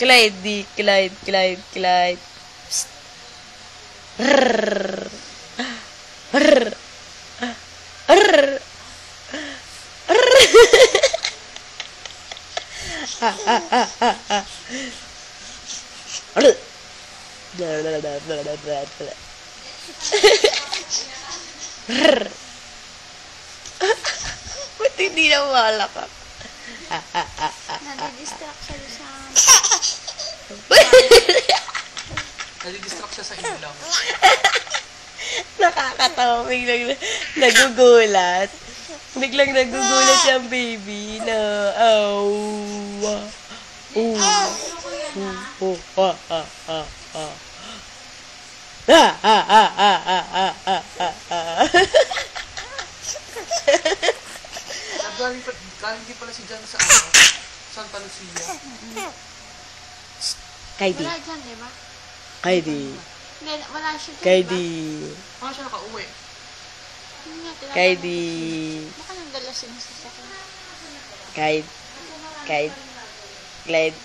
Clyde, Clyde, Clyde, Clyde. Psst. Rrrr. Rrrr. Rrrr. Ba't hindi na malakap? Nadidistract siya sa... Nadidistract siya sa inyo lang. Nakakatawa, biglang nagugulat. Biglang nagugulat yung baby na, Galing din pala si Jan sa Santa Lucia. Kaidi. Wala dyan, di ba? Kaidi. Hindi, wala siya dyan, Kaidi. Baka siya nakauwi. Hindi nga, tinatanong Kaidi. ko. Baka nang dala siya sa sakit. Kaid. Kaid. Clyde.